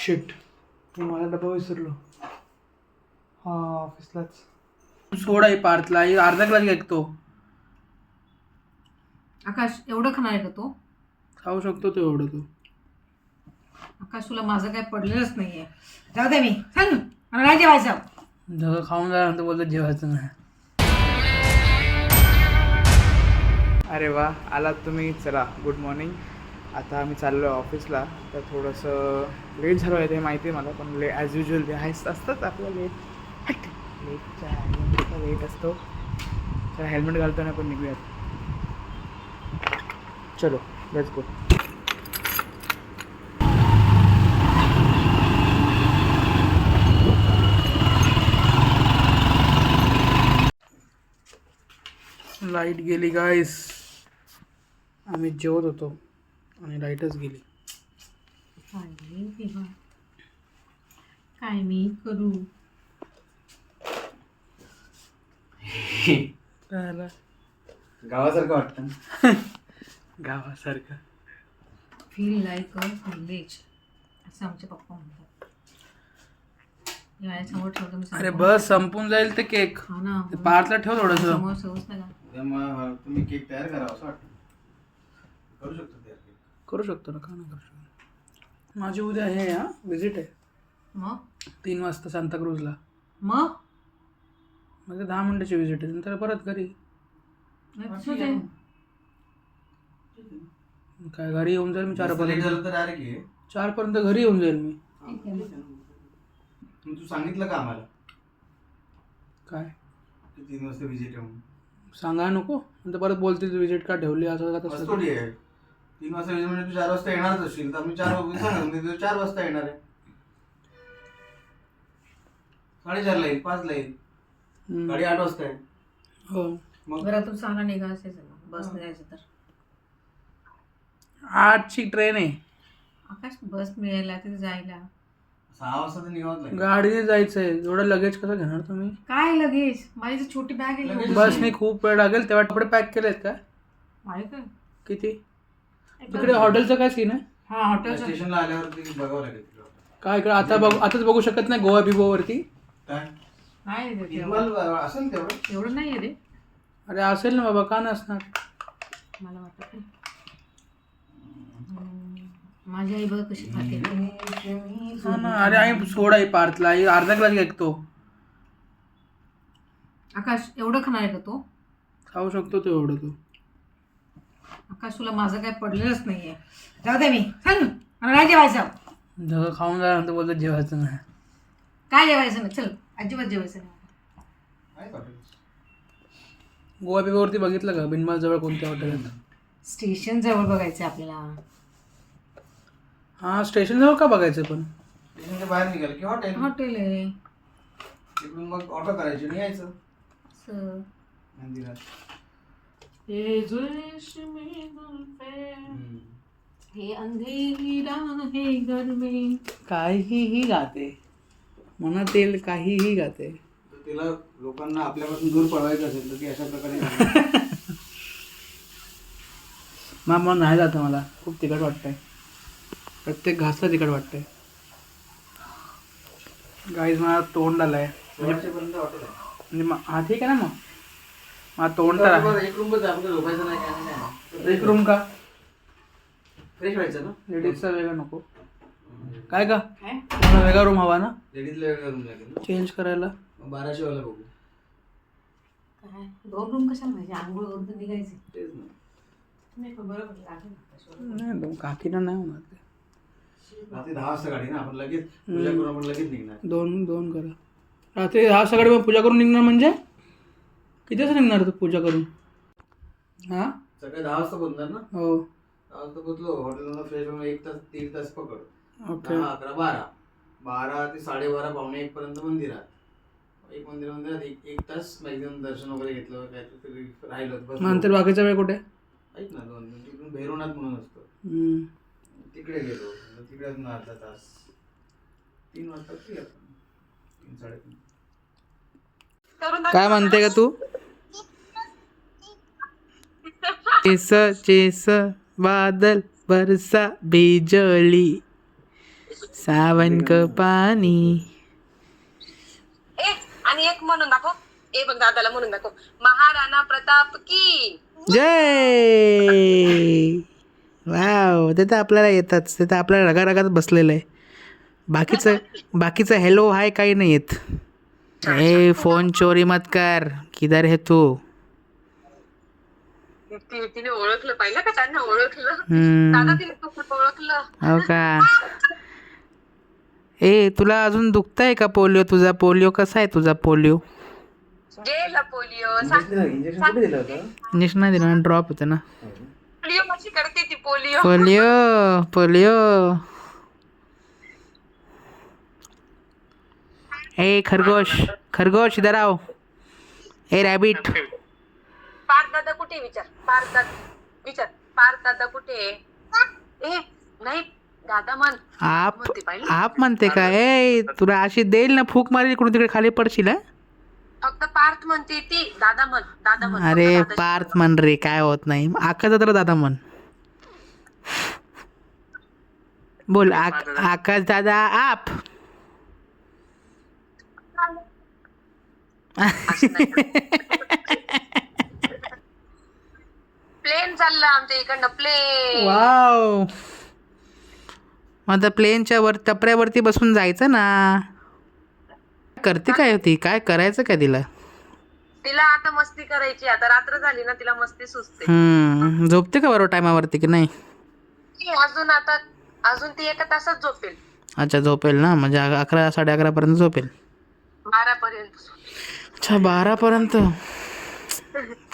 Shit, मी मला डबा विसरलो. हा, ऑफिसलाच. सोडा आहे पार्थला, अर्धा ग्लास घेतो. आकाश एवढं खाणार आहे का तो? खाऊ शकतो तो एवढं तो. आकाश तुला माझं काय पडलेलंच नाहीये. जाऊ दे, मी सांग मला नाही जेवायचं. जसं खाऊन झाल्यानंतर बोलतो जेवायचं नाही. अरे वा, आलात तुम्ही. चला, गुड मॉर्निंग. आता आम्ही चाललो आहे ऑफिसला. तर थोडंसं लेट झालं आहे ते माहिती आहे मला, पण ॲज युजल ते असतात आपलं लेटच्या लेट असतो. तर हेल्मेट घालतो ना, पण निघूयात. चलो, लेट्स गो. लाईट गेली गाईस. आम्ही जेवत होतो आणि लाईटच गेली. काय मी करू? गावासारखं वाटतं. गावासारखं. फील लाईक अ विलेज असं आमचे पप्पा म्हणतात. समोर ठेवतो मी. अरे बस, संपून जाईल ते केक. हा ना, पार्थला ठेव थोडस. समोर ठेवूच नका. त्यामुळे तुम्ही केक तयार करा असं वाटतं. करू शकतो तयार केक. करू शकतो ना, का नाही करू शकतो. माझी उद्या हे विजिट आहे मग 3 वाजता सांताक्रूजला. मग म्हणजे 10 मिनिटाची विजिट आहे, नंतर परत घरी. असू दे. काय घरी येऊन जाईल मी 4 लेट झालं तर डायरेक्ट ये. 4 पर्यंत घरी येऊन जाईल मी. तू सांगितलं का आम्हाला काय की 3 वाजता विजिट आहे म्हणून? सांगायला नको, नंतर परत बोलतील विजिट का ठेवली असं का बस तसं. थोडी आहे. 3 वाजता विजिट म्हणजे तू 4 वाजता येणारच असशील, तर आम्ही 4 वाजता येणार आहे. 4:30 येईल, 5 येईल. गाडी 8 वाजता आहे. हो, मग घरातून 6 निघा असायचं ना, बस जायचं तर. 8ची ट्रेन आहे. आकाश बस मिळायला तिथे जायला 6 वाजता तर निघावंच लागेल. गाडीने जायचंय. एवढं लगेज कसं घेणार तुम्ही? काय लगेच? माझी जी छोटी बॅग आहे लगेच. बसने खूप वेळ लागेल. तेव्हा कपडे पॅक केलेत का? माझे काय किती? तिकडे हॉटेलचं काय सीन आहे? हा हॉटेलचं स्टेशनला आल्यावरती बघावं लागेल तिकडं. काय इकडे आताच बघू शकत नाही गोवा बिबोवरती? काय नाही रे, इक्वल असेल तेवढं. एवढं नाही रे, अरे असेल ना बाबा, का नसणार? मला वाटत नाही. माझी आई बघ कशी खाते. हा ना. अरे आई सोडा आहे पार्थला, अर्धा ग्लास घेतो. आकाश एवढं खाणार आहे का तो? खाऊ शकतो तो एवढं तो. आकाश तुला माझं काय पडलेलंच नाहीये. जाऊ दे, मी सांग मला नाही जेवायचं. जसं खाऊन झाल्यानंतर बोलतो जेवायचं नाही. काय जेवायचं नाही? चल, अजिबात जेवायचं नाही. काय हॉटेल? गोवा बिबोवरती बघितलं का? बिनमाल जवळ कोणत्या हॉटेल आहेत? स्टेशन जवळ बघायचं आपल्याला. हा, स्टेशन जवळ का बघायचं पण? स्टेशनच्या बाहेर निघाल की हॉटेल. हॉटेल आहे तिकडून मग ऑटो करायची आणि यायचं असं. मंदिरात. हे अंधेरी आहे घर में. काहीही गाते, मनातील काहीही गाते. तर तिला लोकांना आपल्यापासून दूर पळवायचं असेल तर ती अशा प्रकारे गाणं. मग नाही जातं, मला खूप तिखट वाटतंय. प्रत्येक घासला तिखट वाटतंय. गाईज मला तोंड आलंय. शेवटच्यापर्यंत हॉटेल आहे. म्हणजे हा ठीक आहे ना. मग मला तोंड तर आहे. एक रूम बघ, आपण झोपायचं नाही काय नाही. एक रूम का? फ्रेश व्हायचं ना. लेडीजचा वेगळा नको काय का? काय? तुम्हाला वेगळा रूम हवा ना लेडीजला वेगळा रूम लागेल ना. चेंज करायला? मग 1200 वाला बघू. काय 2 रूम कशाला पाहिजे? आंघोळ करून निघायचे. तेच ना. नाही पण बरोबर लागेल ना. नाही, काकीला नाही होणार ते. रात्री 10 वाजता गाडी ना, आपण लगेच पूजा करून आपण लगेच निघणार. 2 करा. रात्री हा सकाळी मग पूजा करून निघणार म्हणजे किती वाजता निघणार तू पूजा करून? हा, सकाळी 10 वाजता पोहोचणार ना. हो. 10 वाजता पोहोचलो, हॉटेलला फ्रेश होऊन 1 तास 1.5 तास पकड. ओके. 10, 11, 12. 12 ते 12:30 पावणे 1 पर्यंत मंदिरात. मंदिरात 1 तास मॅक्झिमम दर्शन वगैरे घेतलं, काहीतरी राहिलं बस. नंतर बाकीचा वेळ कुठे? ऐक ना, 2 तिकडून भैरवनाथ म्हणून असतो, तिकडे गेलो. तिकडे अजून अर्धा तास. 3 वाजता फ्री आपण. 3, 3:30. काय म्हणते का तू? चेस चेस बादल बरसा बिजली. सावन का पाणी. ए आणि एक म्हणून दाखव. ए बघ दादाला म्हणून दाखव. महाराणा प्रताप की जय. वाव, ते तर आपल्याला येतच, ते तर आपल्या रगारगात बसलेलं आहे. बाकीचं हॅलो हाय काही नाही येत. ए फोन चोरी मत कर. किधर है तू? तिने ओळखलं पाहिलं का? त्यांना ओळखलं. हम्म. दादा तिने खूप ओळखलं. हो का? ए तुला अजून दुखतंय का पोलिओ? तुझा पोलिओ कसा आहे तुझा पोलिओ? गेला पोलिओ. इंजेक्शन कुठे दिलं होतं? इंजेक्शन नाही दिलं ना, ड्रॉप होते ना. पोलिओ कशी करते ती पोलिओ. पोलिओ. ए खरगोश इधर आओ. ए रॅबिट. पार्थ दादा कुठे विचार. पार्थ दादा कुठे? ए नाही दादा म्हण. आप म्हणते का? ए तुला अशी देईल ना, फूक मारेल इकडून तिकडे खाली पडशील. हा? फक्त पार्थ म्हणते ती. दादा म्हण. अरे पार्थ म्हण रे, काय होत नाही. आकाश दादा दादा म्हण. बोल आकाश दादा आप. प्लेन चाललं आमच्या इकडनं. प्लेन. वाव. मग प्लेनच्या वर टपऱ्यावरती बसून जायचं ना. करते काय होती? काय करायचं काय तिला? तिला आता मस्ती करायची. आता रात्र झाली ना, तिला मस्ती सुचते. झोपते का बरोबर टायमावरती की नाही? अजून ती एका तासात झोपेल. अच्छा झोपेल ना, म्हणजे 11 11:30 पर्यंत झोपेल. 12 पर्यंत. अच्छा 12 पर्यंत.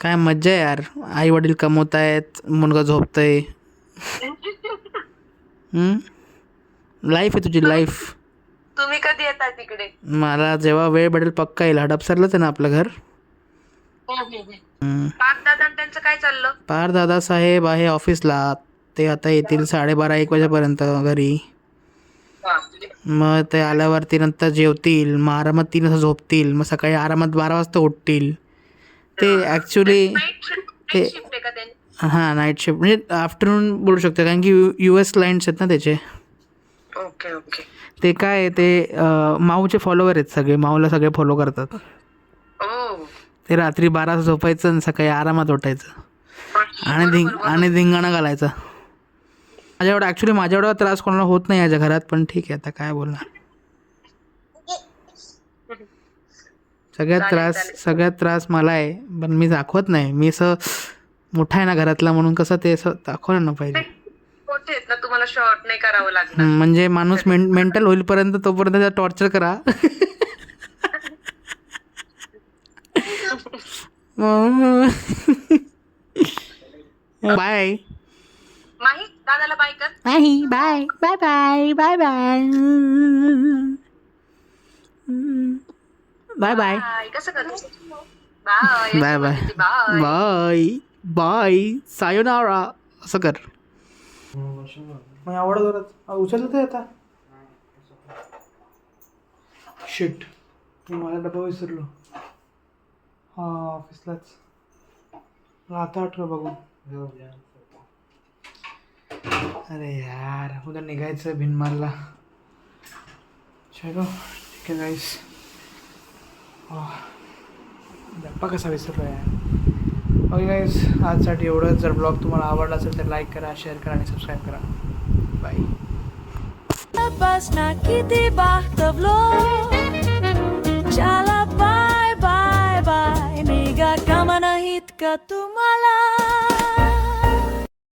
काय मज्जा आहे यार. आई वडील कमवतायत, मुलगा झोपतय. लाईफ आहे तुझी लाईफ. तुम्ही कधी येता तिकडे? मला जेव्हा वेळ भेटेल पक्का येईल. हडपसरलाच आहे ना आपलं घर. पार्थ दादा त्यांचं काय चाललं? पार दादा साहेब आहे ऑफिसला. ते आता येतील 12:30-1 वाजेपर्यंत घरी. मग ते आल्यावरती नंतर जेवतील, मग आरामात 3 वाजता झोपतील, मग सकाळी आरामात 12 वाजता उठतील. ते ॲक्च्युली ते हां नाईट शिफ्ट म्हणजे आफ्टरनून बोलू शकतो, कारण की US क्लायंट्स आहेत ना त्याचे. Okay okay. ते काय ते माऊचे फॉलोवर आहेत सगळे. माऊला सगळे फॉलो करतात. ते रात्री 12 वाजता झोपायचं आणि सकाळी आरामात उठायचं आणि धिंगाणा घालायचा. माझ्या एवढा त्रास कोणाला होत नाही याच्या घरात, पण ठीक आहे आता काय बोलणार. सगळ्यात त्रास मला आहे, पण मी दाखवत नाही. मी असं मोठा आहे ना घरातला म्हणून कसं ते असं दाखवलं ना पाहिजे. तुम्हाला शॉर्ट नाही करावं लागणार. म्हणजे माणूस मेंटल होईपर्यंत तोपर्यंत टॉर्चर करा. बाय. माही दादाला बाय कर. नाही bye bye bye bye bye bye bye कसं करतो? Bye bye bye bye bye सायोनारा असं कर. मग आवडत जोरात उचललं ते आता. शिट, मी मला डबा विसरलो. हां ऑफिसलाच. आता आठवलं बघून. अरे यार उद्या निघायचं भिनमारला. चलो ठीक आहे गाईस. डब्बा कसा विसरलो यार. ओके गाईस, आजसाठी एवढंच. जर ब्लॉग तुम्हाला आवडला असेल तर लाईक करा, शेअर करा आणि सबस्क्राईब करा. बाय. चला बाय बाय बाय. निघा कामा नाहीत का तुम्हाला?